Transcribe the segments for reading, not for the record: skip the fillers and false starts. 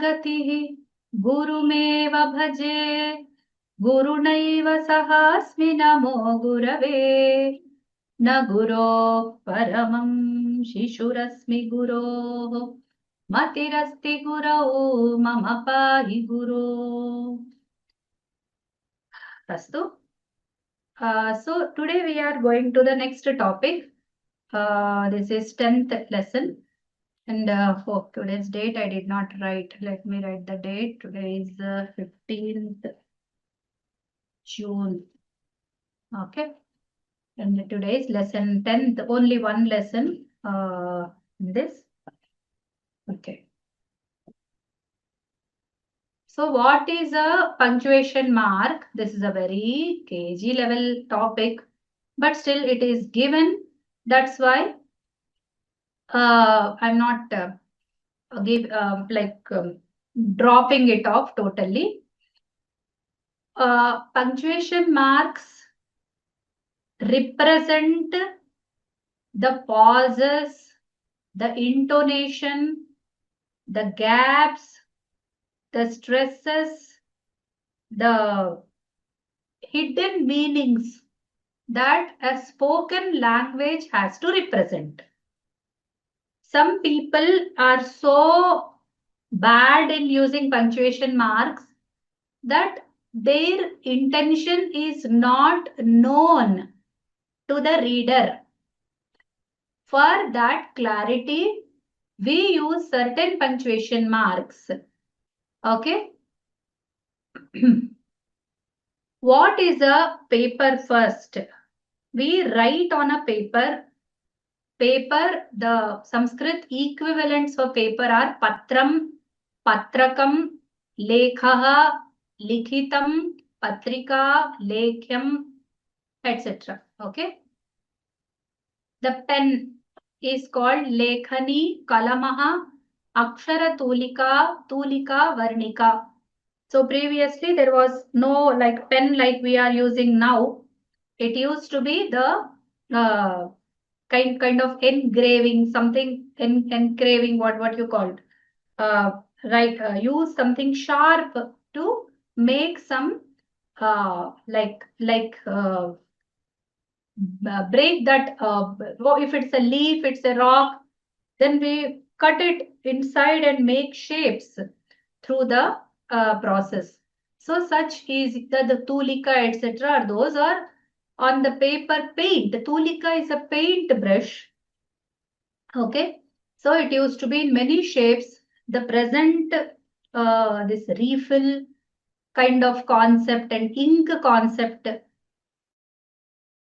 gatihi gurumeva bhaje gurunaiva sahasmi namo gurave na guro paramam shishurasmi guro matirasti gurau mama pahi guru. Astu. So today we are going to the next topic. This is 10th lesson. And for today's date, I did not write. Let me write the date. Today is 15th June. Okay. And today is lesson 10th. Only one lesson in this. Okay. So what is a punctuation mark? This is a very KG level topic, but still it is given. That's why I'm not dropping it off totally. Punctuation marks represent the pauses, the intonation, the gaps, the stresses, the hidden meanings that a spoken language has to represent. Some people are so bad in using punctuation marks that their intention is not known to the reader. For that clarity, we use certain punctuation marks. Okay. What is a paper first? We write on a paper. The Sanskrit equivalents for paper are patram, patrakam, lekhaha, likhitam, patrika, lekhyam, etc. Okay. The pen is called lekhani, kalamaha, akshara tulika, tulika, varnika. So previously there was no like pen like we are using now. It used to be the kind of engraving, something engraving, what you called, use something sharp to make some break that. If it's a leaf, it's a rock, then we cut it inside and make shapes through the process. So such is the tulika, etc. Those are on the paper paint. The tulika is a paint brush. Okay. So it used to be in many shapes. The present this refill kind of concept and ink concept.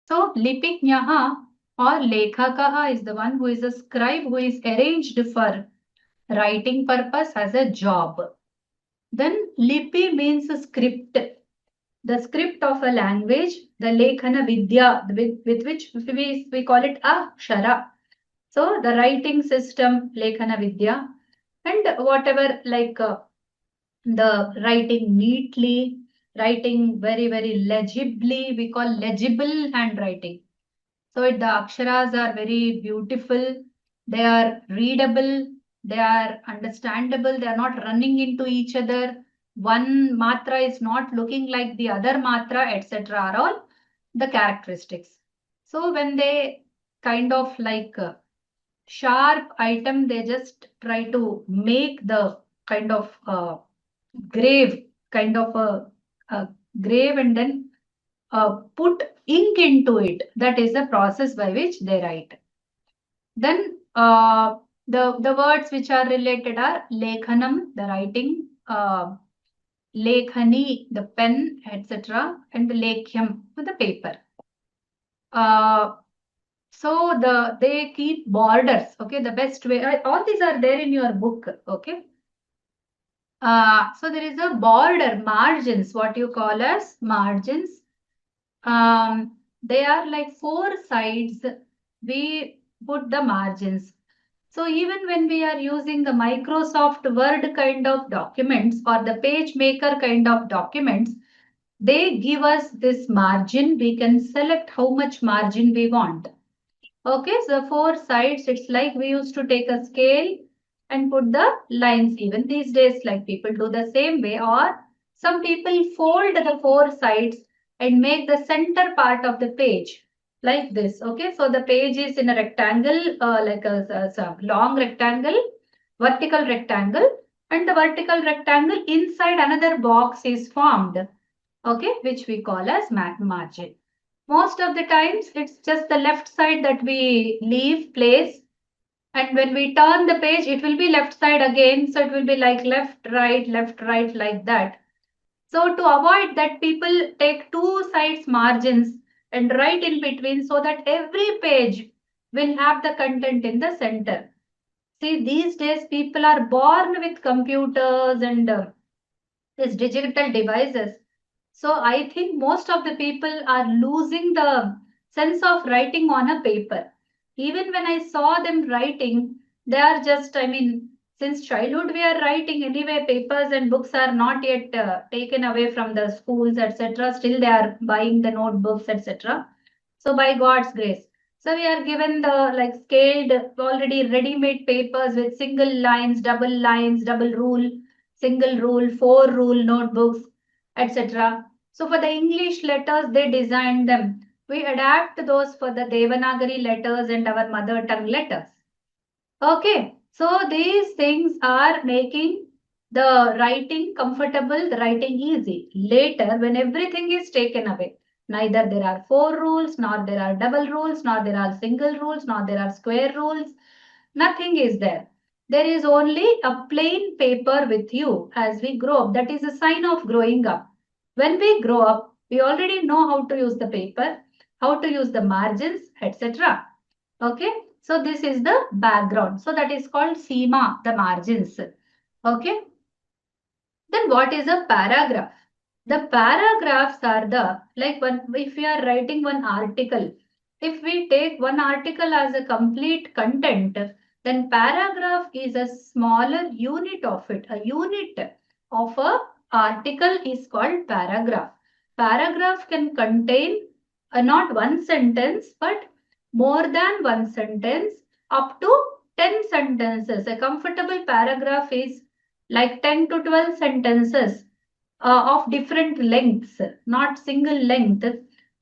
So lipiknyaha or lekhakaha is the one who is a scribe who is arranged for writing purpose as a job. Then lipi means a script. The script of a language, the lekhana vidya, with which we call it akshara. So the writing system, lekhana vidya, and whatever the writing neatly, writing very, very legibly, we call legible handwriting. So the aksharas are very beautiful, they are readable, they are understandable, they are not running into each other. One matra is not looking like the other matra, etc. are all the characteristics. So when they kind of like sharp item, they just try to make the kind of grave, kind of a grave, and then put ink into it. That is the process by which they write. Then the words which are related are lekhanam, the writing, lekhani, the pen, etc., and lekhyam, the paper. So they keep borders. Okay, the best way. All these are there in your book. Okay. So there is a border, margins, what you call as margins. They are like four sides. We put the margins. So even when we are using the Microsoft Word kind of documents or the PageMaker kind of documents, they give us this margin. We can select how much margin we want. Okay, so four sides, it's like we used to take a scale and put the lines. Even these days, like people do the same way, or some people fold the four sides and make the center part of the page like this. Okay, so the page is in a rectangle, like a long rectangle, vertical rectangle, and the vertical rectangle inside another box is formed. Okay, which we call as margin. Most of the times, it's just the left side that we leave place, and when we turn the page, it will be left side again. So it will be like left, right, like that. So to avoid that, people take two sides margins and write in between so that every page will have the content in the center. See, these days people are born with computers and these digital devices. So I think most of the people are losing the sense of writing on a paper. Even when I saw them writing, they are just, I mean, since childhood we are writing anyway, papers and books are not yet taken away from the schools, etc. Still they are buying the notebooks, etc. So by God's grace. So we are given the like scaled already ready-made papers with single lines, double rule, single rule, four rule notebooks, etc. So for the English letters, they designed them. We adapt those for the Devanagari letters and our mother tongue letters. Okay, so these things are making the writing comfortable, the writing easy. Later, when everything is taken away, neither there are four rules, nor there are double rules, nor there are single rules, nor there are square rules. Nothing is there. There is only a plain paper with you as we grow up. That is a sign of growing up. When we grow up, we already know how to use the paper, how to use the margins, etc. Okay, so this is the background. So that is called seema, the margins. Okay, then what is a paragraph? The paragraphs are the, like if we are writing one article, if we take one article as a complete content, then paragraph is a smaller unit of it. A unit of a article is called paragraph. Paragraph can contain not one sentence, but more than one sentence, up to 10 sentences. A comfortable paragraph is like 10 to 12 sentences of different lengths, not single length,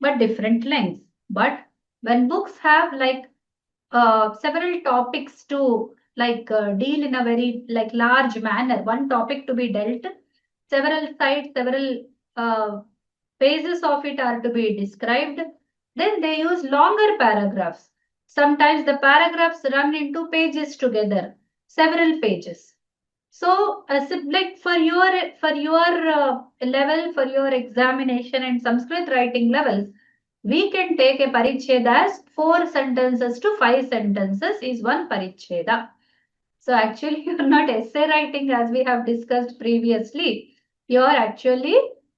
but different lengths. But when books have like several topics to deal in a very like large manner, one topic to be dealt, several sides, several phases of it are to be described, then they use longer paragraphs. Sometimes the paragraphs run into pages together, several pages. So, like for your level, for your examination and Sanskrit writing levels, we can take a paricheda as 4 sentences to 5 sentences is one paricheda. So actually, you're not essay writing as we have discussed previously. You're actually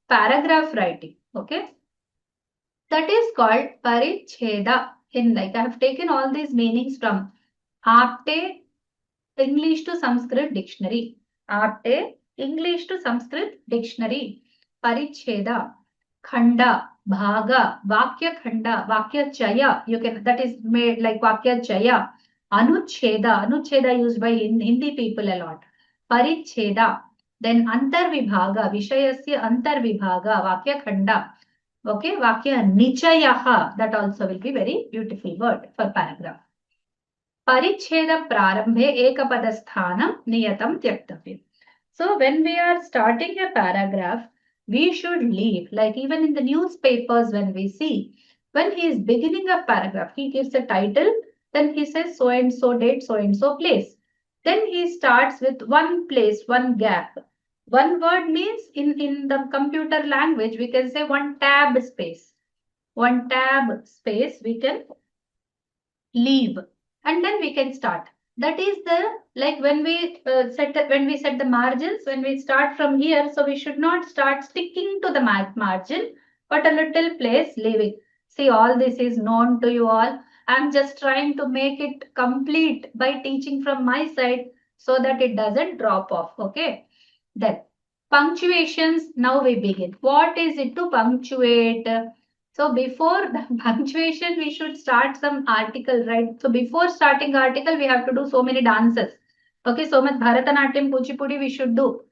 paragraph writing. Okay, that is called paricheda. In like I have taken all these meanings from Apte English to Sanskrit Dictionary. Apte English to Sanskrit Dictionary. Paricheda, Khanda, Bhaga, Vakya Khanda, Vakya Chaya. You can, that is made like Vakya Chaya. Anucheda, Anucheda used by Hindi people a lot. Paricheda. Then Antarvibhaga, Vishayasya Antarvibhaga, Vakya Khanda. Okay, Vakya Nichayaha. That also will be very beautiful word for paragraph. परिच्छेद प्रारंभे एकपदस्थानं नियतं त्यक्तव्यम्. So when we are starting a paragraph, we should leave, like even in the newspapers when we see, when he is beginning a paragraph, he gives a title, then he says so and so date, so and so place. Then he starts with one place, one gap. One word means in the computer language, we can say one tab space. One tab space we can leave, and then we can start. That is the like when we set the margins, when we start from here, so we should not start sticking to the margin, but a little place leaving. See, all this is known to you all. I'm just trying to make it complete by teaching from my side so that it doesn't drop off. Okay, then punctuations. Now we begin. What is it to punctuate? So before the punctuation, we should start some article, right? So before starting article, we have to do so many dances. Okay, so much Bharatanatyam, Kuchipudi we should do.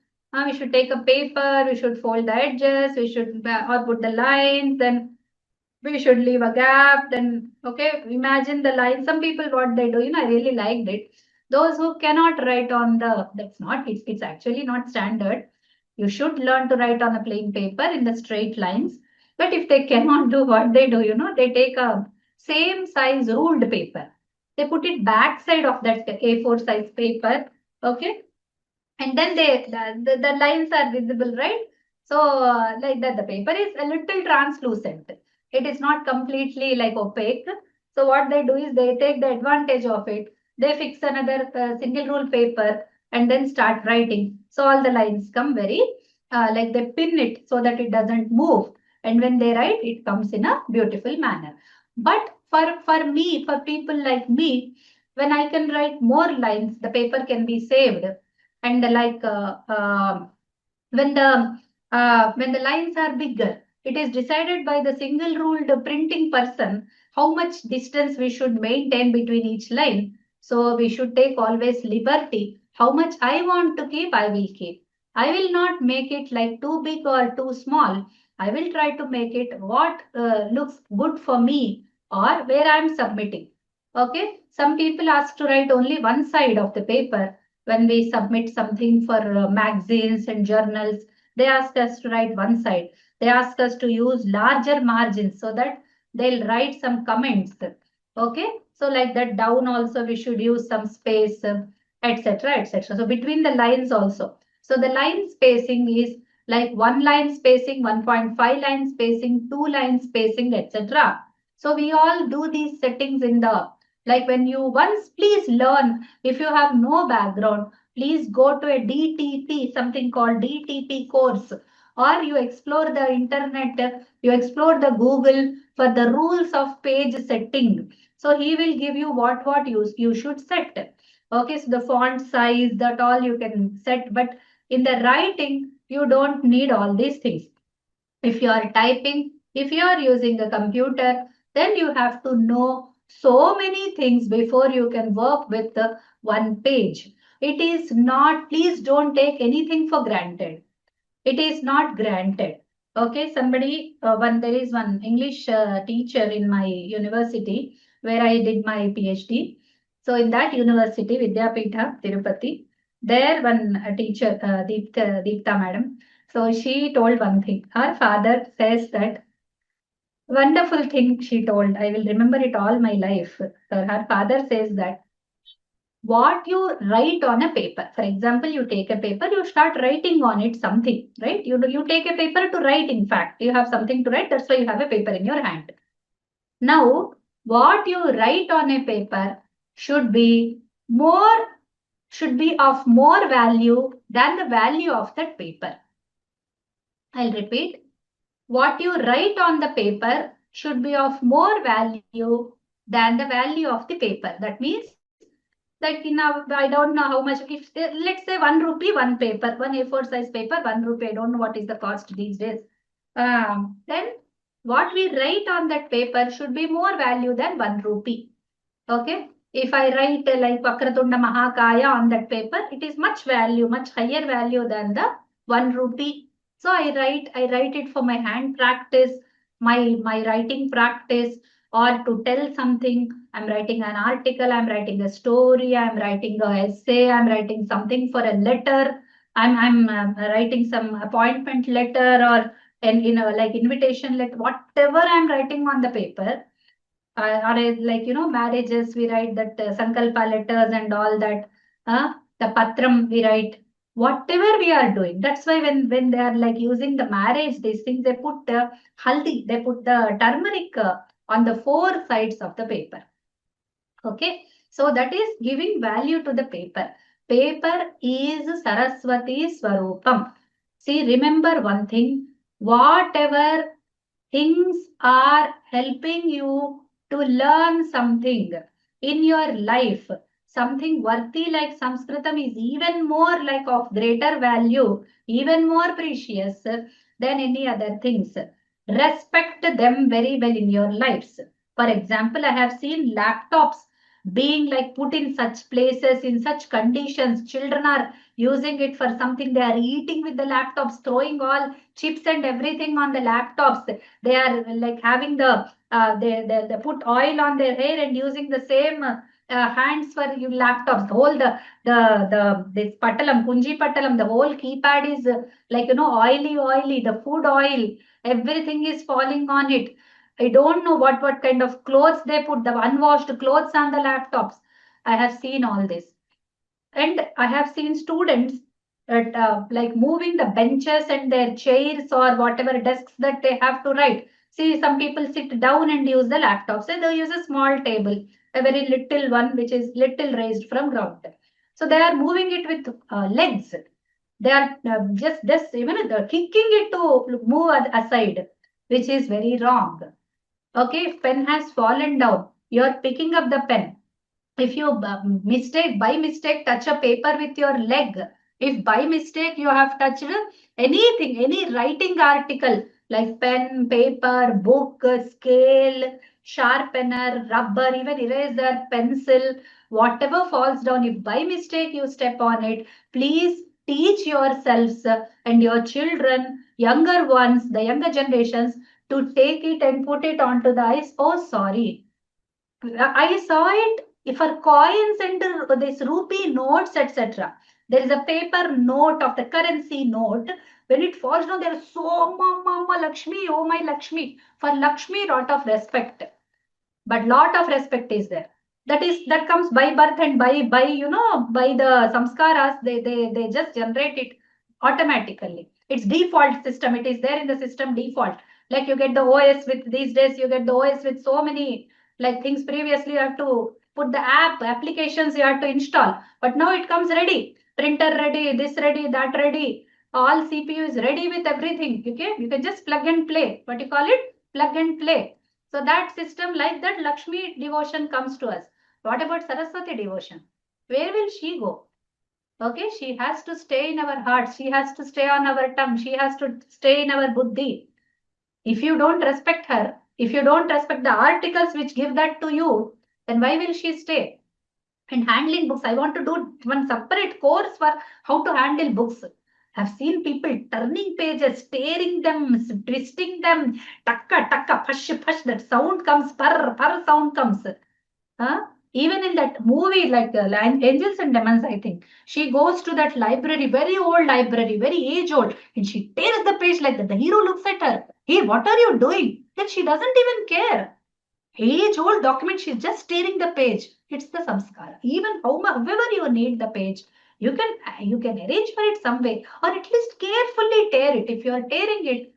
We should take a paper, we should fold the edges, we should or put the lines, then we should leave a gap. Then, okay, imagine the line. Some people, what they do, I really liked it. Those who cannot write on the, it's actually not standard. You should learn to write on a plain paper in the straight lines. But if they cannot do what they do, they take a same size ruled paper. They put it back side of that A4 size paper. Okay, and then the lines are visible, right? So like that, the paper is a little translucent. It is not completely like opaque. So what they do is they take the advantage of it. They fix another single rule paper and then start writing. So all the lines come very like they pin it so that it doesn't move. And when they write, it comes in a beautiful manner. But for me, for people like me, when I can write more lines, the paper can be saved. And like when the lines are bigger, it is decided by the single ruled printing person how much distance we should maintain between each line. So we should take always liberty. How much I want to keep, I will keep. I will not make it like too big or too small. I will try to make it what looks good for me or where I am submitting. Okay, some people ask to write only one side of the paper when we submit something for magazines and journals. They ask us to write one side. They ask us to use larger margins so that they'll write some comments. Okay, so like that down also we should use some space, etc., etc. So between the lines also. So the line spacing is like one line spacing, 1.5 line spacing, two line spacing, etc. So we all do these settings in the, like when you once please learn, if you have no background, please go to a DTP, something called DTP course, or you explore the internet, you explore the Google for the rules of page setting. So he will give you what you should set. Okay, so the font size, that all you can set, but in the writing, you don't need all these things. If you are typing, if you are using a computer, then you have to know so many things before you can work with the one page. It is not, please don't take anything for granted. It is not granted. Okay, somebody, there is one English teacher in my university where I did my PhD. So in that university, Vidyapitha, Tirupati, there one teacher, Deepta madam. So she told one thing. Her father says that wonderful thing she told. I will remember it all my life. Her father says that what you write on a paper. For example, you take a paper, you start writing on it something, right? You take a paper to write, in fact. You have something to write, that's why you have a paper in your hand. Now, what you write on a paper should be more, should be of more value than the value of that paper. I'll repeat. What you write on the paper should be of more value than the value of the paper. That means like in our, I don't know how much, if let's say 1 rupee, one paper, one A4 size paper, 1 rupee, I don't know what is the cost these days. Then what we write on that paper should be more value than 1 rupee. Okay. If I write like Vakratunda Mahakaya on that paper, it is much value, much higher value than the 1 rupee. So I write it for my hand practice, my writing practice, or to tell something. I'm writing an article, I'm writing a story, I'm writing a essay, I'm writing something for a letter, I'm writing some appointment letter or an like invitation letter, whatever I'm writing on the paper. Or like marriages, we write that sankalpa letters and all that. The patram we write, whatever we are doing. That's why when they are like using the marriage, these things, they put haldi, they put the turmeric on the four sides of the paper. Okay, so that is giving value to the paper. Paper is Saraswati Swarupam. See, remember one thing, whatever things are helping you to learn something in your life, something worthy like Sanskritam is even more like of greater value, even more precious than any other things. Respect them very well in your lives. For example, I have seen laptops being like put in such places, in such conditions. Children are using it for something. They are eating with the laptops, throwing all chips and everything on the laptops. They are like having they put oil on their hair and using the same hands for you laptops. The whole this patalam, kunji patalam, the whole keypad is like oily, the food oil, everything is falling on it. I don't know what kind of clothes they put, the unwashed clothes on the laptops. I have seen all this. And I have seen students like moving the benches and their chairs or whatever desks that they have to write. See, some people sit down and use the laptops, and they use a small table, a very little one, which is little raised from ground. So they are moving it with legs. They are just even kicking it to move aside, which is very wrong. Okay, if pen has fallen down, you are picking up the pen. If you by mistake touch a paper with your leg, if by mistake you have touched anything, any writing article like pen, paper, book, scale, sharpener, rubber, even eraser, pencil, whatever falls down, if by mistake you step on it, please teach yourselves and your children, younger ones, the younger generations, to take it and put it onto the ice. Oh, sorry, I saw it for coins and this rupee notes, etc. There is a paper note of the currency note. When it falls down, there is so mama Lakshmi, oh my Lakshmi. For Lakshmi, lot of respect, but lot of respect is there. That comes by birth and by the samskaras. They just generate it automatically. It's default system. It is there in the system default. Like you get the OS with these days, you get the OS with so many like things. Previously, you have to put the applications you have to install, but now it comes ready. Printer ready, this ready, that ready. All CPU is ready with everything. Okay, you can just plug and play. What you call it? Plug and play. So that system, like that, Lakshmi devotion comes to us. What about Saraswati devotion? Where will she go? Okay, she has to stay in our hearts. She has to stay on our tongue. She has to stay in our buddhi. If you don't respect her, if you don't respect the articles which give that to you, then why will she stay? And handling books, I want to do one separate course for how to handle books. I've seen people turning pages, tearing them, twisting them, takka, takka, push, push, that sound comes, par sound comes. Huh? Even in that movie, like Angels and Demons, I think, she goes to that library, very old library, very age old, and she tears the page like that. The hero looks at her. Hey, what are you doing? Then she doesn't even care. Age-old document, she's just tearing the page. It's the samskara. Even however you need the page, you can arrange for it some way, or at least carefully tear it. If you are tearing it,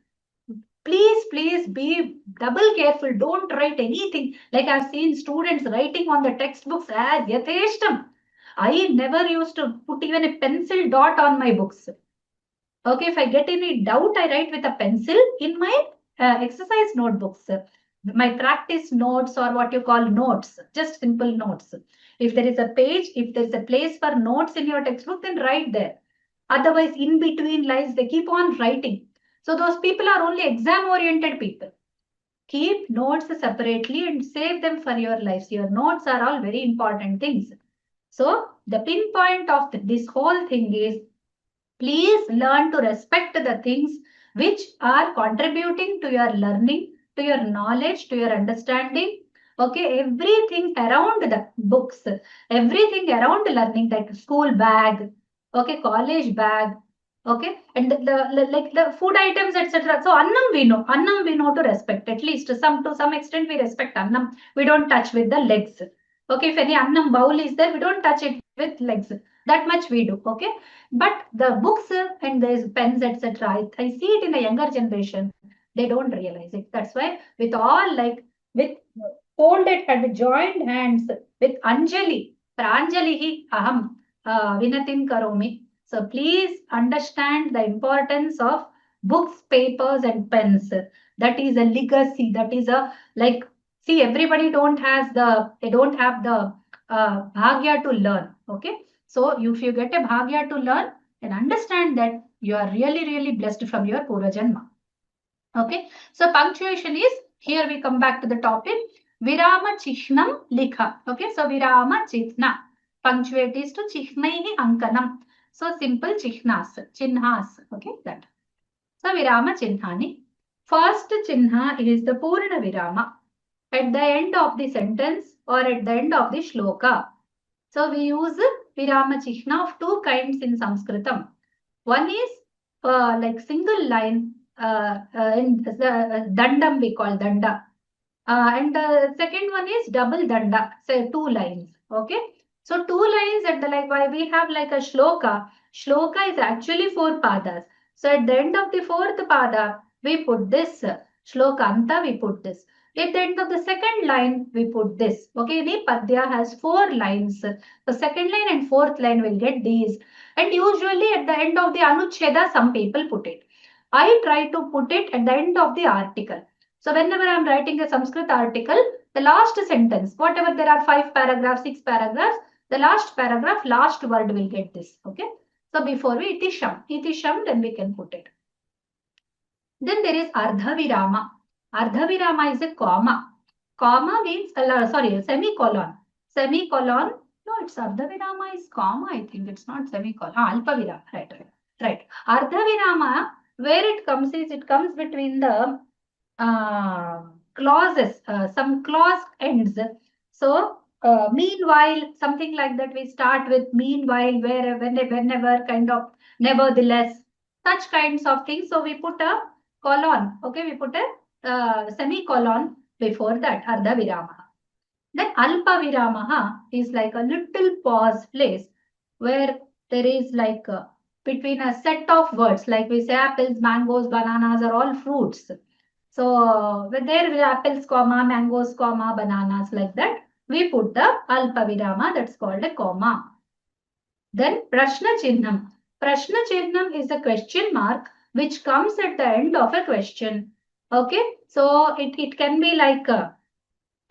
please be double careful. Don't write anything. Like I've seen students writing on the textbooks as yatheshtam. I never used to put even a pencil dot on my books. Okay, if I get any doubt, I write with a pencil in my exercise notebooks, my practice notes, or what you call notes, just simple notes. If there is a page, if there's a place for notes in your textbook, then write there. Otherwise, in between lines, they keep on writing. So those people are only exam-oriented people. Keep notes separately and save them for your lives. Your notes are all very important things. So the pinpoint of this whole thing is, please learn to respect the things which are contributing to your learning, to your knowledge, to your understanding. Okay, everything around the books, everything around learning, like school bag, okay, college bag, okay, and like the food items, etc. So annam we know to respect. At least to some extent we respect annam. We don't touch with the legs. Okay, if any annam bowl is there, we don't touch it with legs. That much we do. Okay, but the books and there's pens, etc. I see it in the younger generation. They don't realize it. That's why with all like with folded and with joined hands, with Anjali, Pranjalihi Aham Vinatim Karomi. So please understand the importance of books, papers, and pens. That is a legacy. That is a like. See, everybody they don't have the bhagya to learn. Okay, so if you get a bhagya to learn, then understand that you are really blessed from your Pura Janma. Okay, so punctuation is, here we come back to the topic. Virama Chihnam Likha. Okay, so Virama Chihna. Punctuate is to Chihnaihi Ankanam. So simple Chihnas. Chinhas. Okay, that. So Virama Chinhani. First Chinha is the Purna Virama. At the end of the sentence or at the end of the shloka. So we use Virama Chihna of two kinds in Sanskritam. One is like single line in Dandam we call Danda. And the second one is double danda, say 2 lines. Okay. So 2 lines at the like why we have like a shloka. Shloka is actually 4 padas. So at the end of the 4th pada, we put this. Shlokanta, we put this. At the end of the second line, we put this. Okay, the padya has 4 lines. The second line and 4th line will get these. And usually at the end of the anucheda, some people put it. I try to put it at the end of the article. So whenever I am writing a Sanskrit article, the last sentence, whatever there are 5 paragraphs, 6 paragraphs, the last paragraph, last word will get this. Okay. So before we itisham, then we can put it. Then there is ardhavirama. Ardhavirama is a comma. Comma means, semicolon. Semicolon. No, it's ardhavirama is comma. I think it's not semicolon. Alpavirama. Right. Ardhavirama, where it comes is, it comes between the clauses, some clause ends. So, meanwhile, something like that, we start with meanwhile, whenever, kind of, nevertheless, such kinds of things. So, we put a colon, okay, we put a semicolon before that, Ardha Virama. Then Alpa Viramaha is like a little pause place where there is like between a set of words, like we say apples, mangoes, bananas are all fruits. So when there is apples, comma, mangoes, comma, bananas like that, we put the alpa virama, that's called a comma. Then prashna chihnam. Prashna chihnam is a question mark which comes at the end of a question. Okay, so it can be like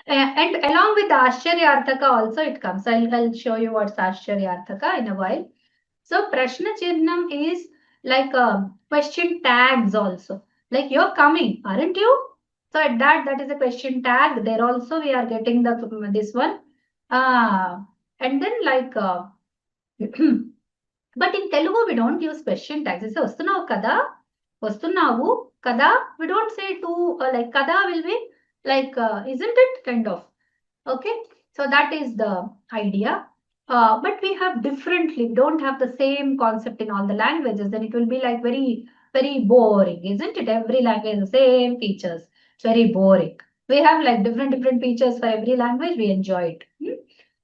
and along with the Ashcharyarthaka also it comes. I'll show you what's Ashcharyarthaka in a while. So Prashna Chihnam is like question tags also. Like you're coming, aren't you? So at that is a question tag. There also we are getting the this one. And then like but in Telugu we don't use question tags. We say vastunavu kada, vastunavu kada. We don't say to like kada will be like isn't it kind of okay? So that is the idea. But we have differently, we don't have the same concept in all the languages, then it will be like very boring, isn't it? Every language the same features. It's very boring. We have like different features for every language. We enjoy it.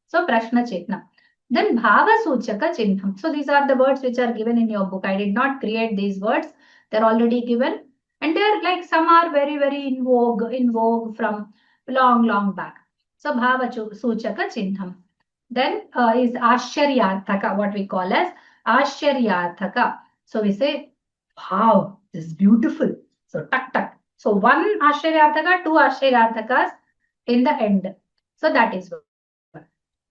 So Prashna Chetna. Then Bhava Suchaka Chinham. So these are the words which are given in your book. I did not create these words. They're already given. And they're like some are very in vogue from long back. So Bhava Suchaka Chinham. Then is Ashcharyarthaka, what we call as Ashcharyarthaka. So we say, wow, this is beautiful. So tak. So one Ashcharyarthaka, two Ashcharyarthakas in the end. So that is what.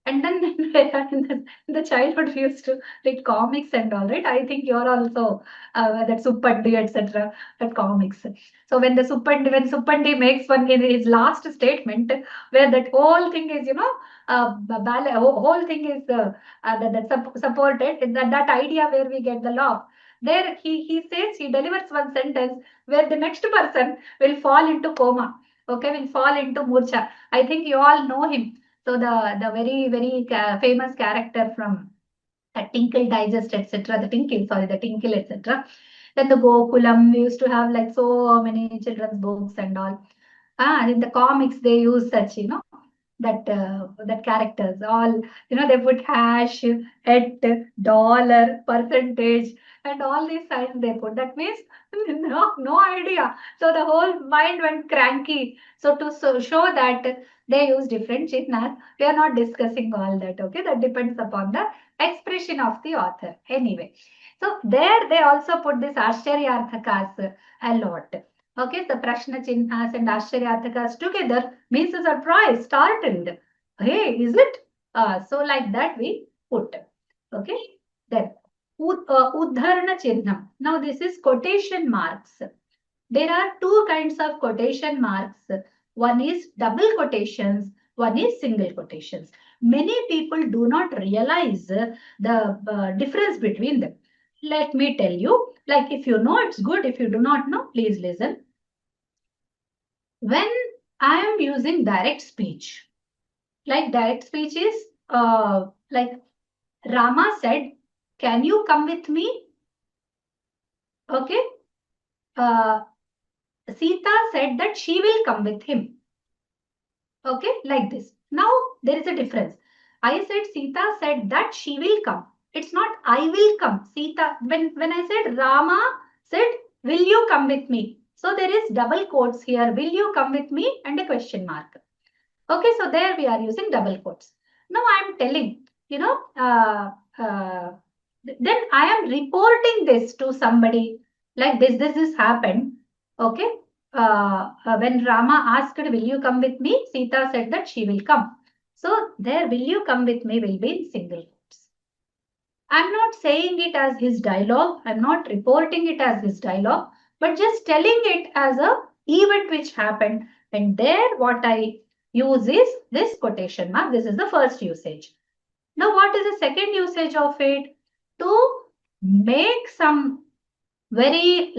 And then in the childhood, we used to read comics and all, right? I think you're also that Suppandi, etc. That comics. So when Suppandi makes one in his last statement, where that whole thing is, ballet, whole thing is supported. That idea where we get the law. There he says, he delivers one sentence where the next person will fall into coma. Okay, will fall into murcha. I think you all know him. So the very famous character from Tinkle Digest, etc. The Tinkle, etc. Then the Gokulam, we used to have like so many children's books and all. In the comics they use such, that characters all, they put hash, at, dollar, percentage, and all these signs they put. That means no idea. So the whole mind went cranky. So to show that they use different chitnas, we are not discussing all that. Okay, that depends upon the expression of the author. Anyway, so there they also put this Ashcharyarthakas a lot. Okay, the Prashna Chinhas and Ashcharyarthakas together means a surprise, startled. Hey, is it? So like that we put. Okay, then Uddharana Chihnam. Now this is quotation marks. There are two kinds of quotation marks. one is double quotations, one is single quotations. Many people do not realize the difference between them. Let me tell you, like if you know, it's good. If you do not know, please listen. When I am using direct speech, like direct speech is like Rama said, can you come with me? Okay. Uh, Sita said that she will come with him. Okay, like this. Now there is a difference. I said Sita said that she will come. It's not I will come. Sita, when I said Rama said, will you come with me? So there is double quotes here. Will you come with me? And a question mark. Okay, so there we are using double quotes. Now I am telling, then I am reporting this to somebody like this happened. Okay, when Rama asked, will you come with me? Sita said that she will come. So there, will you come with me will be in single quotes. I'm not saying it as his dialogue. I'm not reporting it as his dialogue, but just telling it as a event which happened. And there what I use is this quotation mark. This is the first usage. Now what is the second usage of it? To make some very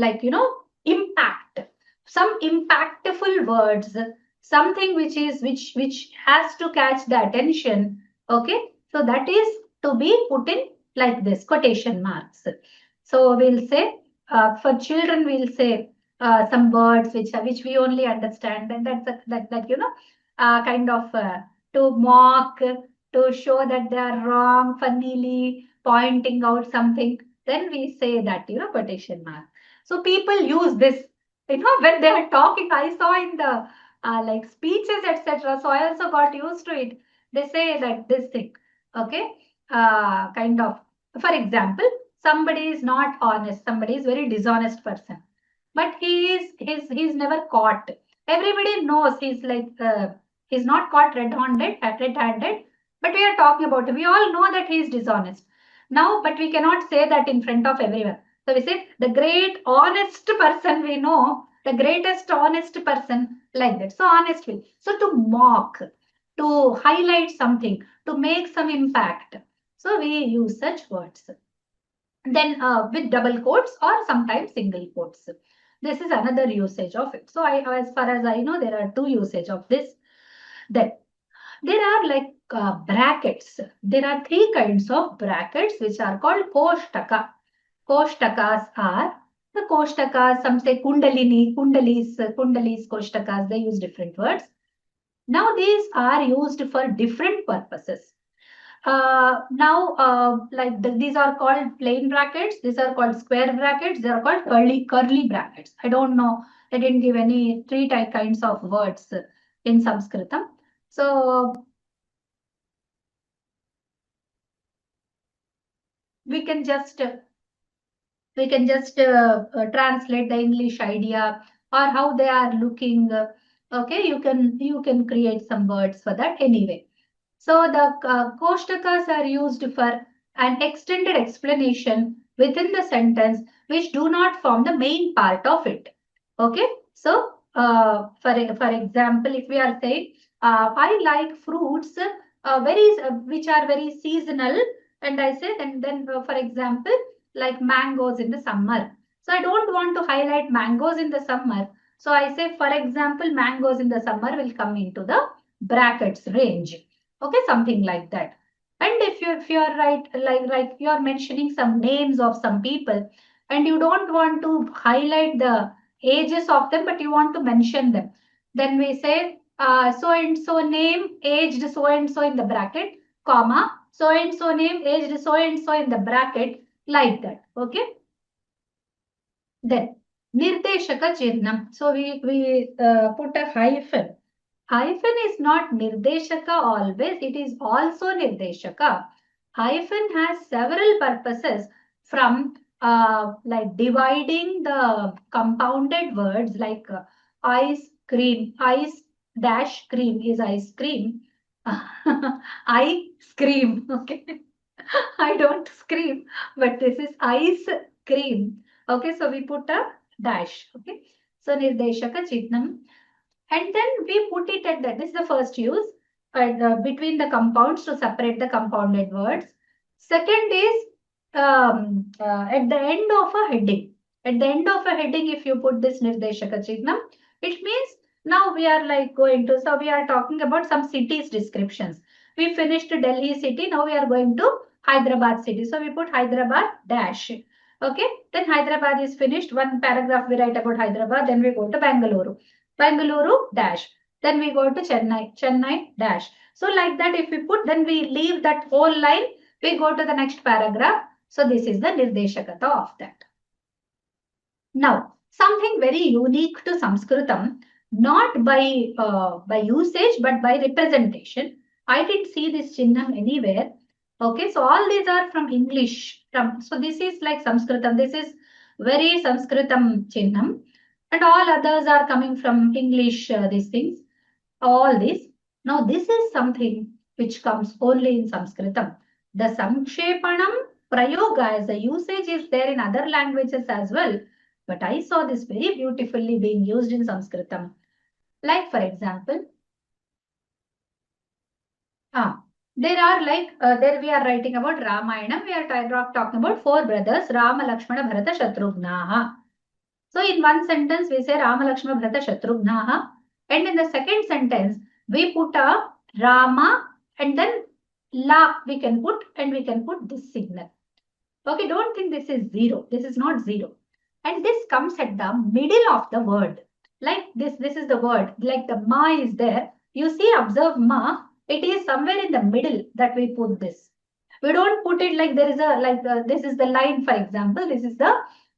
impact, some impactful words, something which has to catch the attention. Okay, so that is to be put in like this quotation marks. So we'll say for children we'll say some words which we only understand, and that kind of to mock, to show that they are wrong, funnily pointing out something, then we say that, quotation mark. So people use this, when they are talking. I saw in the like speeches, etc. So I also got used to it. They say that this thing, okay, kind of. For example, somebody is not honest. Somebody is very dishonest person, but he's never caught. Everybody knows he's not caught red-handed. But we are talking about him. We all know that he is dishonest now, but we cannot say that in front of everyone. So we say the great honest person we know, the greatest honest person, like that. So honest will. So to mock, to highlight something, to make some impact. So we use such words. Then with double quotes or sometimes single quotes. This is another usage of it. So as far as I know, there are two usage of this. Then there are like brackets. There are three kinds of brackets which are called koshtaka. Koshtakas are the koshtakas. Some say kundalini, kundalis, koshtakas. They use different words. Now these are used for different purposes. These are called plain brackets. These are called square brackets. They are called curly brackets. I don't know. They didn't give any three kinds of words in Sanskritam. So we can just translate the English idea or how they are looking. Okay, you can create some words for that anyway. So the koshtakas are used for an extended explanation within the sentence which do not form the main part of it. Okay, so for example, if we are saying I like fruits which are very seasonal, and I say then for example, like mangoes in the summer. So I don't want to highlight mangoes in the summer. So I say, for example, mangoes in the summer will come into the brackets range. Okay, something like that. And if you're right, like you're mentioning some names of some people, and you don't want to highlight the ages of them, but you want to mention them, then we say so and so name, aged so and so in the bracket, comma, so and so name, aged so and so in the bracket, like that. Okay. Then nirdeshaka chihnam. So we put a hyphen. Hyphen is not nirdeshaka always. It is also nirdeshaka. Hyphen has several purposes, from like dividing the compounded words like ice cream. Ice dash cream is ice cream. I scream. Okay. I don't scream, but this is ice cream. Okay, so we put a dash. Okay, so nirdeshaka chihnam. And then we put it at that. This is the first use between the compounds to separate the compounded words. Second is at the end of a heading. At the end of a heading, if you put this Nirdeshaka Chihnam, it means now we are like going to, so we are talking about some cities descriptions. We finished Delhi city, now we are going to Hyderabad city. So we put Hyderabad dash. Okay, then Hyderabad is finished. One paragraph we write about Hyderabad, then we go to Bangalore. Bangalore dash. Then we go to Chennai, Chennai dash. So like that, if we put, then we leave that whole line, we go to the next paragraph. So this is the Nirdeshakata of that. Now, something very unique to Sanskritam, not by usage, but by representation. I didn't see this chinnam anywhere. Okay, so all these are from English. So this is like Sanskritam. This is very Sanskritam chinnam. And all others are coming from English, these things. All this. Now, this is something which comes only in Sanskritam. The Sankshepanam Prayoga as a usage is there in other languages as well. But I saw this very beautifully being used in Sanskritam. Like, for example, there are like, there we are writing about Ramayana. We are talking about four brothers, Rama, Lakshmana, Bharata, Shatrugnaha. So in one sentence, we say Rama, Lakshmana, Bharata, Shatrugnaha. And in the second sentence, we put a Rama and then La we can put, and we can put this signal. Okay, don't think this is zero. This is not zero. And this comes at the middle of the word. Like this is the word. Like the ma is there. You see, observe ma. It is somewhere in the middle that we put this. We don't put it like there is a, like this is the line, for example. This is the,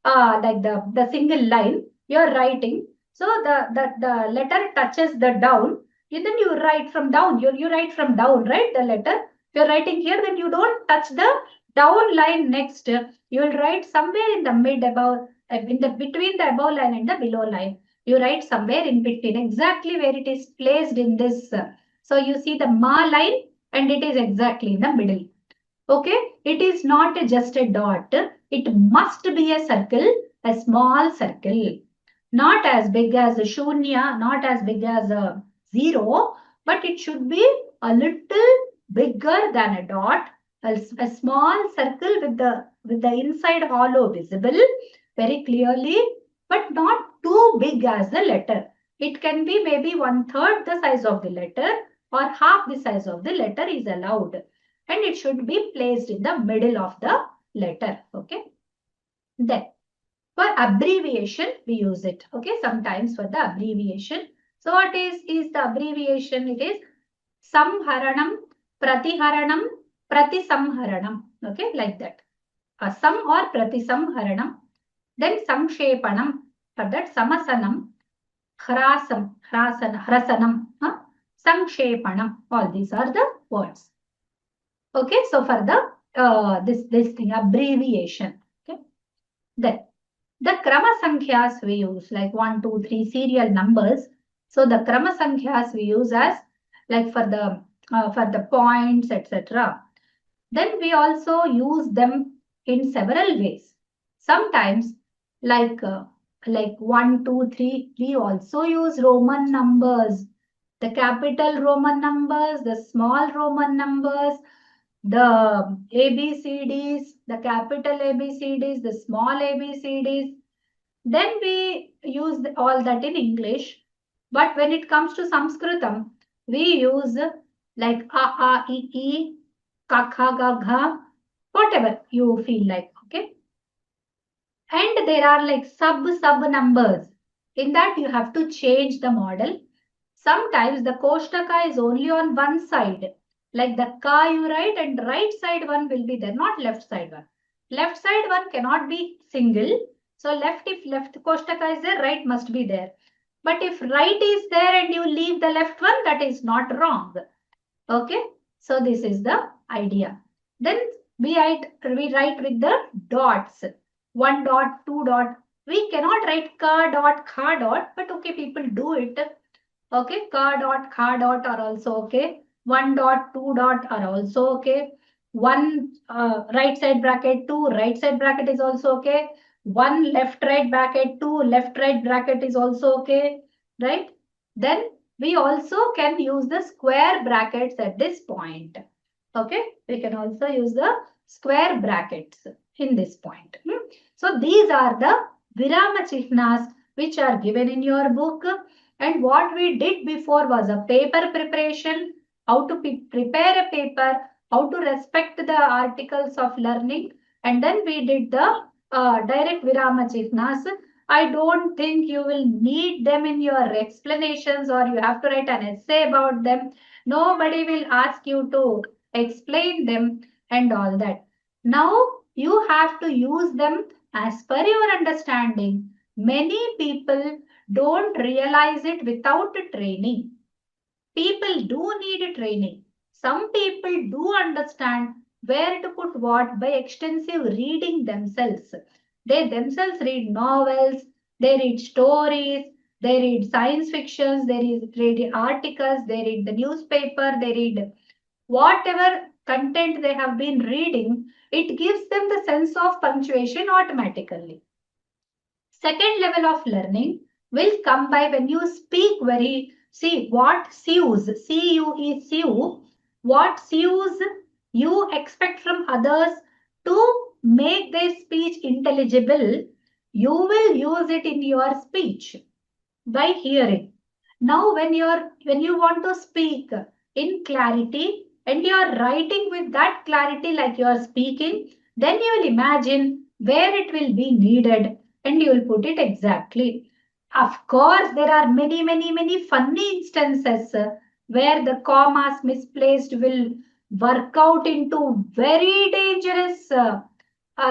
like the single line you're writing. So the letter touches the down. And then you write from down. You write from down, right? The letter. You're writing here, then you don't touch the down line next. You will write somewhere in the mid above, in the between the above line and the below line. You write somewhere in between, exactly where it is placed in this. So you see the ma line, and it is exactly in the middle. Okay, it is not just a dot. It must be a circle, a small circle. Not as big as a shunya, not as big as a zero, but it should be a little bigger than a dot, a small circle with the inside hollow visible very clearly, but not too big as the letter. It can be maybe 1/3 the size of the letter or half the size of the letter is allowed. And it should be placed in the middle of the letter. Okay. Then for abbreviation, we use it. Okay. Sometimes for the abbreviation. So what is the abbreviation? It is samharanam, pratiharanam, pratisamharanam. Okay. Like that. Sam or pratisamharanam. Then samkshepanam. For that samasanam, hrasanam, sankshepanam. All these are the words. Okay, so for the this thing abbreviation. Okay, then the krama sankhya's we use like 1, 2, 3 serial numbers. So the krama sankhya's we use as like for the points, etc. Then we also use them in several ways. Sometimes like 1, 2, 3, we also use Roman numbers, the capital Roman numbers, the small Roman numbers, the ABCDs, the capital ABCDs, the small ABCDs. Then we use all that in English. But when it comes to Sanskritam, we use like A, I, Ka, Kha, Ga, Gha, whatever you feel like. Okay. And there are like sub numbers. In that you have to change the model. Sometimes the Koshtaka is only on one side. Like the ka you write and right side one will be there, not left side one. Left side one cannot be single. So if left Koshtaka is there, right must be there. But if right is there and you leave the left one, that is not wrong. Okay. So this is the idea. Then we write with the dots. 1 dot, 2 dot. We cannot write ka dot, kha dot, but okay, people do it. Okay, ka dot, kha dot are also okay. 1 dot, 2 dot are also okay. 1 right side bracket, 2 right side bracket is also okay. 1 left right bracket, 2 left right bracket is also okay. Right? Then we also can use the square brackets at this point. Okay, we can also use the square brackets in this point. So these are the virama chihnas which are given in your book. And what we did before was a paper preparation, how to prepare a paper, how to respect the articles of learning, and then we did the direct virama chihnas. I don't think you will need them in your explanations or you have to write an essay about them. Nobody will ask you to explain them and all that. Now you have to use them as per your understanding. Many people don't realize it without training. People do need training. Some people do understand where to put what by extensive reading themselves. They themselves read novels, they read stories, they read science fictions, they read articles, they read the newspaper, they read whatever content they have been reading, it gives them the sense of punctuation automatically. Second level of learning will come by when you speak very, see what cues, C-U-E, cue, what cues you expect from others to make their speech intelligible, you will use it in your speech by hearing. Now when you want to speak in clarity and you are writing with that clarity like you are speaking, then you will imagine where it will be needed and you will put it exactly. Of course, there are many funny instances where the commas misplaced will work out into very dangerous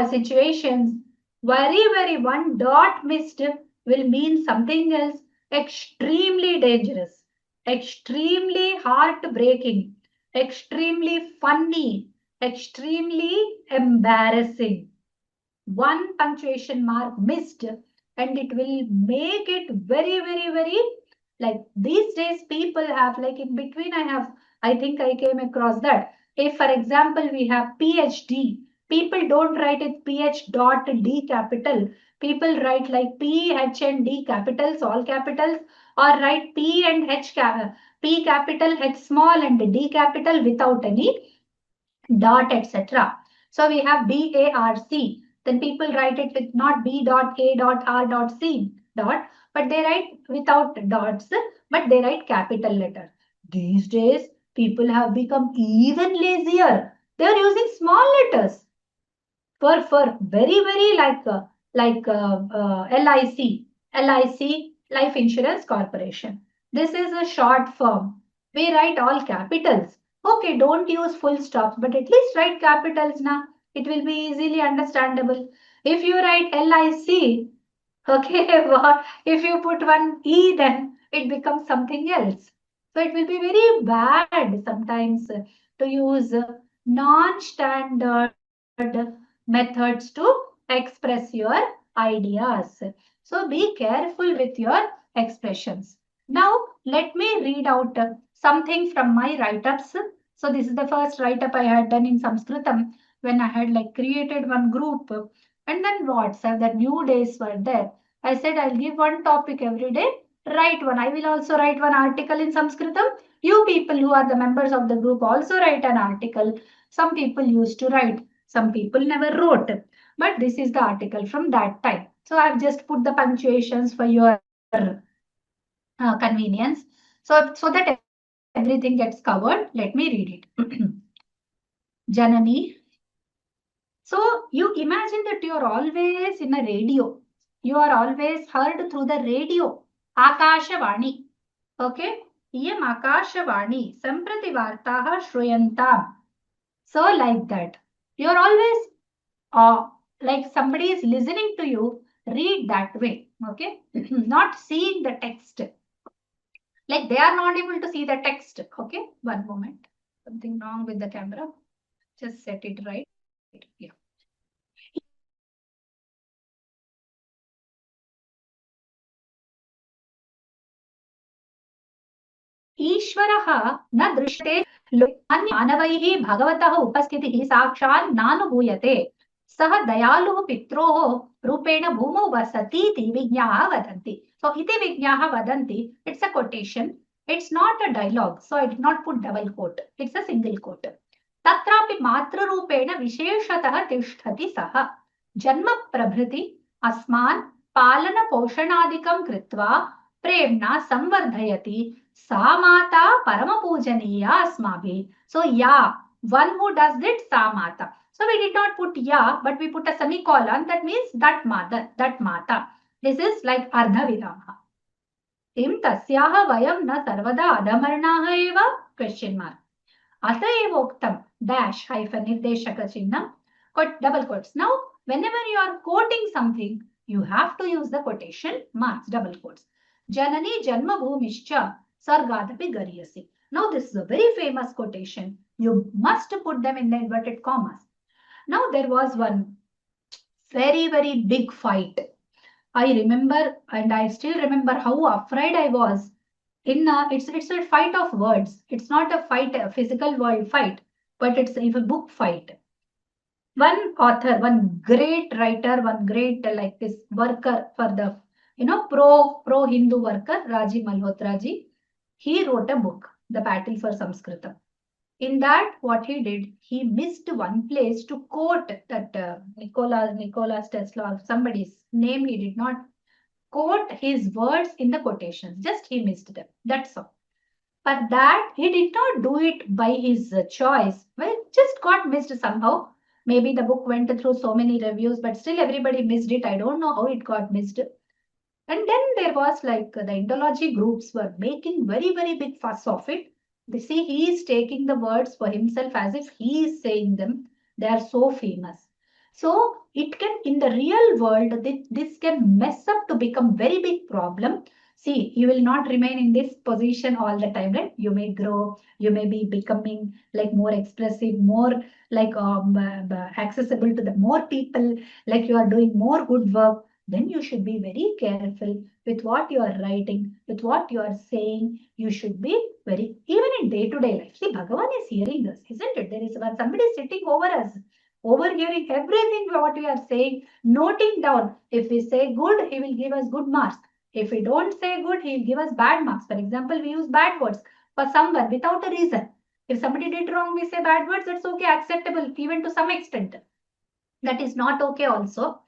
situations. Very one dot missed will mean something else extremely dangerous, extremely heartbreaking, extremely funny, extremely embarrassing. One punctuation mark missed and it will make it very like these days people have like in between I think I came across that if for example we have PhD, people don't write it PH dot D capital, people write like P H and D capitals, all capitals, or write P and P capital, H small and D capital without any dot, etc. So we have BARC. Then people write it with not B dot A dot R dot C dot, but they write without dots, but they write capital letter. These days, people have become even lazier. They are using small letters for very LIC Life Insurance Corporation. This is a short form. We write all capitals. Okay, don't use full stops, but at least write capitals now. It will be easily understandable. If you write LIC, okay, if you put one E, then it becomes something else. So it will be very bad sometimes to use non-standard methods to express your ideas. So be careful with your expressions. Now, let me read out something from my write-ups. So this is the first write-up I had done in Sanskritam when I had like created one group and then WhatsApp, the new days were there. I said I'll give one topic every day, write one. I will also write one article in Sanskritam. You people who are the members of the group also write an article. Some people used to write, some people never wrote. But this is the article from that time. So I've just put the punctuations for your convenience. So that everything gets covered, let me read it. Janani. So you imagine that you are always in a radio. You are always heard through the radio. Akashavani. Okay. Iyam Akashavani. Samprati vartaha shruyantam. So like that. You are always like somebody is listening to you. Read that way. Okay. Not seeing the text. Like they are not able to see the text. Okay. One moment. Something wrong with the camera. Just set it right. Yeah. ईश्वरः न दृश्यते मानवैः भगवतः उपस्थितिः साक्षात् नानुभूयते. सः दयालुः पित्रोः रूपेण भूमौ वसतीति विज्ञाः वदन्ति. So इति विज्ञाः वदन्ति, it's a quotation. It's not a dialogue. So I did not put double quote. It's a single quote. तत्रापि मातृरूपेण विशेषतः तिष्ठति सः. जन्म प्रभृति अस्मान् पालनपोषणादिकं कृत्वा प्रेम्णा संवर्धयति. सा माता परमपूजनीया अस्माभिः. So yeah, one who does it, सा माता. So we did not put ya, but we put a semicolon. That means that mother, that mata. This is like ardha virama. Kim tasyaha vayam na sarvada adhamarnaha eva? Question mark. Ata evoktam dash hyphen nirdeshaka chihnam. Double quotes. Now, whenever you are quoting something, you have to use the quotation marks, double quotes. Janani janma bhumischa sargadapi garyasi. Now, this is a very famous quotation. You must put them in the inverted commas. Now there was one very, very big fight. I remember, and I still remember how afraid I was. It's a fight of words. It's not a fight, a physical world fight, but it's a book fight. One author, one great writer, one great like this worker for the pro Hindu worker, Raji Malhotra ji. He wrote a book, The Battle for Samskrita. In that, what he did, he missed one place to quote that Nikola Tesla, somebody's name. He did not quote his words in the quotations. Just he missed them. That's all. But that he did not do it by his choice. Well, it just got missed somehow. Maybe the book went through so many reviews, but still everybody missed it. I don't know how it got missed. And then there was like the Indology groups were making very, very big fuss of it. They see he is taking the words for himself as if he is saying them. They are so famous. So it can, in the real world, this can mess up to become very big problem. See, you will not remain in this position all the time, right? You may grow, you may be becoming like more expressive, more like accessible to the more people, like you are doing more good work. Then you should be very careful with what you are writing, with what you are saying. You should be very, even in day-to-day life. See, Bhagavan is hearing us, isn't it? There is somebody sitting over us, overhearing everything what we are saying, noting down. If we say good, he will give us good marks. If we don't say good, he will give us bad marks. For example, we use bad words for someone without a reason. If somebody did wrong, we say bad words, that's okay, acceptable, even to some extent. That is not okay also.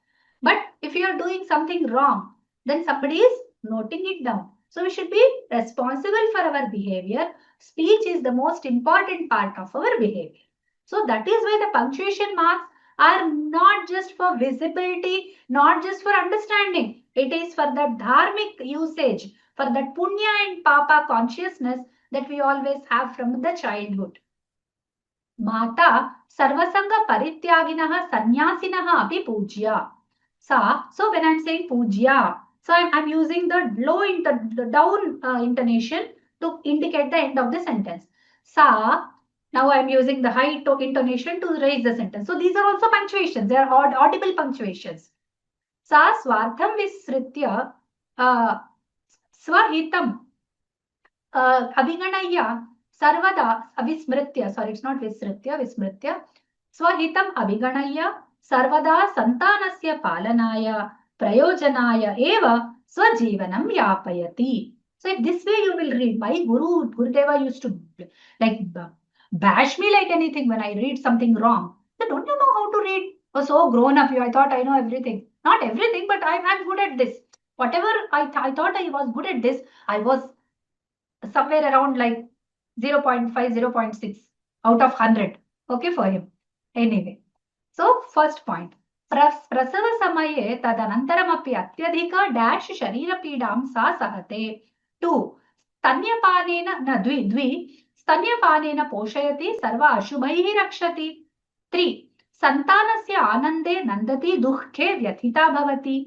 But if you are doing something wrong, then somebody is noting it down. So we should be responsible for our behavior. Speech is the most important part of our behavior. So that is why the punctuation marks are not just for visibility, not just for understanding. It is for the dharmic usage, for that punya and papa consciousness that we always have from the childhood. Mata sarvasanga parityaginah sannyasinah api pujya. So when I'm saying pujya, so I'm using the low, the down intonation to indicate the end of the sentence. Sa, now I'm using the high intonation to raise the sentence. So these are also punctuations. They are audible punctuations. Sa swartham visritya swahitam abhiganaya sarvada vismritya. Sorry, it's not visritya, vismritya. Swahitam abhiganaya sarvada santanasya palanaya prayojanaaya eva swajivanam yapayati. So if this way you will read, my Gurudeva used to like bash me like anything when I read something wrong. So don't you know how to read? Oh, so grown up you. I thought I know everything. Not everything, but I'm good at this. Whatever I thought I was good at this, I was somewhere around like 0.5, 0.6 out of 100. Okay for him. Anyway. So first point. प्रसव समये तदनन्तरमपि अत्यधिक dash शरीरपीडां सा सहते. 2. स्तन्यपानेन न द्वि स्तन्यपानेन पोषयति सर्व अशुभैः रक्षति. 3. सन्तानस्य आनन्दे नन्दति दुःखे व्यथिता भवति.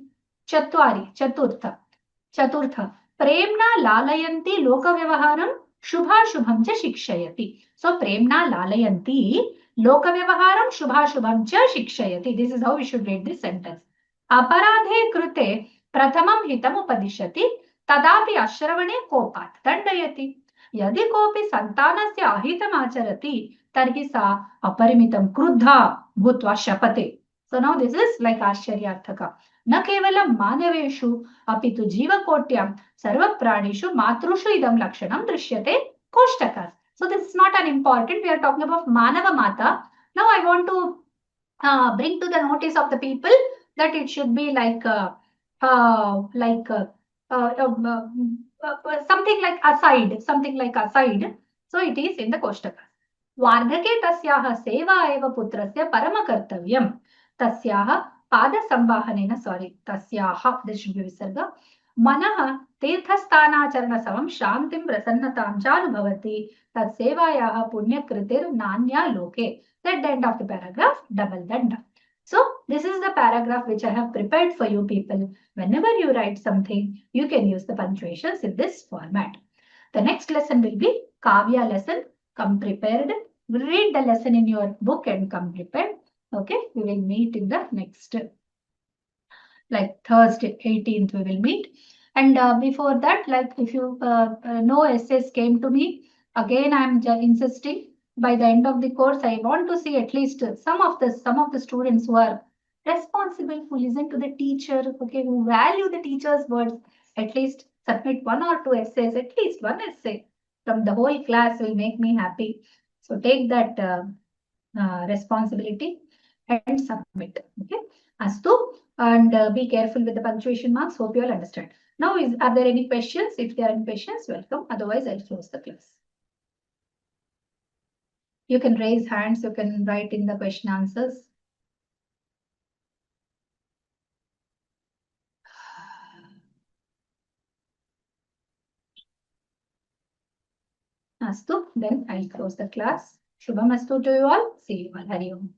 4. चतुर्थ प्रेम्णा लालयन्ति लोकव्यवहारं शुभाशुभं च शिक्षयति. So प्रेम्णा लालयन्ति लोकव्यवहारं शुभाशुभं च शिक्षयति. This is how we should read this sentence. अपराधे कृते प्रथमं हितम् उपदिशति तदापि अश्रवणे कोपात् दण्डयति. यदि कोऽपि सन्तानस्य अहितम् आचरति तर्हि सा अपरिमितं क्रुद्धा भूत्वा शपते. So now this is like Ascharyarthaka. न केवलं मानवेषु अपि तु जीवकोट्यां सर्वप्राणिषु मातृषु idam lakshanam drishyate koshtakas. So this is not an important. We are talking about Manava Mata. Now I want to bring to the notice of the people that it should be like like something like aside. So it is in the Koshtaka. वार्धके तस्याः सेवा एव पुत्रस्य परमकर्तव्यम् तस्याः पादसंवाहनेन तस्याः this should be विसर्ग मनः तीर्थस्थानाचरणसमं शान्तिं प्रसन्नतां च अनुभवति तत्सेवायाः पुण्यकृतिर्नान्या लोके. At the end of the paragraph, double danda. So this is the paragraph which I have prepared for you people. Whenever you write something, you can use the punctuations in this format. The next lesson will be Kavya lesson. Come prepared. Read the lesson in your book and come prepared. Okay, we will meet in the next, like Thursday, 18th, we will meet. And before that, like if you know SS came to me, again I am insisting by the end of the course, I want to see at least some of the students who are responsible, who listen to the teacher, okay, who value the teacher's words, at least submit 1 or 2 essays, at least 1 essay from the whole class will make me happy. So take that responsibility and submit. Okay, Astu, and be careful with the punctuation marks. Hope you all understand. Now, are there any questions? If there are any questions, welcome. Otherwise, I'll close the class. You can raise hands. You can write in the question answers. Astu, then I'll close the class. Shubham Astu to you all. See you all. Hari Om.